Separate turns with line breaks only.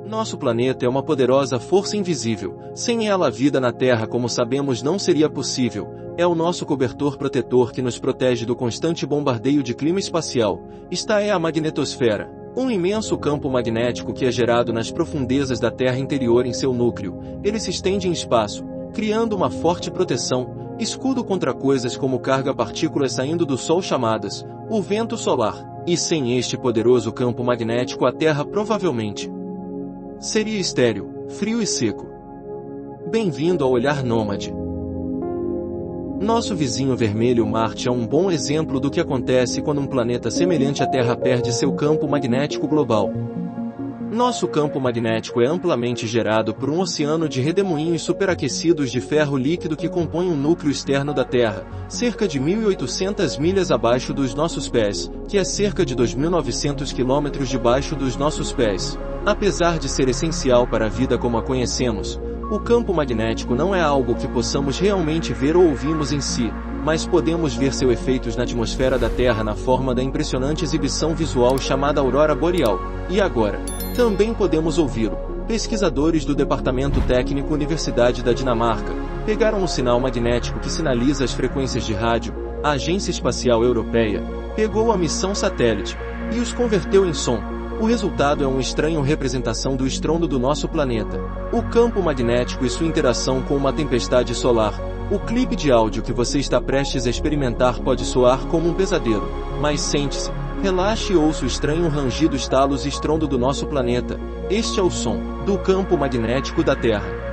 Nosso planeta é uma poderosa força invisível. Sem ela a vida na Terra como sabemos não seria possível. É o nosso cobertor protetor que nos protege do constante bombardeio de clima espacial. Esta é a magnetosfera, um imenso campo magnético que é gerado nas profundezas da Terra interior em seu núcleo. Ele se estende em espaço, criando uma forte proteção, escudo contra coisas como carga partículas saindo do Sol chamadas o vento solar. E sem este poderoso campo magnético a Terra provavelmente seria estéril, frio e seco. Bem-vindo ao Olhar Nômade. Nosso vizinho vermelho Marte é um bom exemplo do que acontece quando um planeta semelhante à Terra perde seu campo magnético global. Nosso campo magnético é amplamente gerado por um oceano de redemoinhos superaquecidos de ferro líquido que compõe um núcleo externo da Terra, cerca de 1.800 milhas abaixo dos nossos pés, que é cerca de 2.900 quilômetros debaixo dos nossos pés. Apesar de ser essencial para a vida como a conhecemos, o campo magnético não é algo que possamos realmente ver ou ouvirmos em si, mas podemos ver seus efeitos na atmosfera da Terra na forma da impressionante exibição visual chamada aurora boreal. E agora, também podemos ouvi-lo. Pesquisadores do Departamento Técnico Universidade da Dinamarca pegaram um sinal magnético que sinaliza as frequências de rádio. A Agência Espacial Europeia pegou a missão satélite e os converteu em som. O resultado é uma estranha representação do estrondo do nosso planeta, o campo magnético e sua interação com uma tempestade solar. O clipe de áudio que você está prestes a experimentar pode soar como um pesadelo, mas sente-se, relaxe e ouça o estranho rangido, estalos e estrondo do nosso planeta. Este é o som do campo magnético da Terra.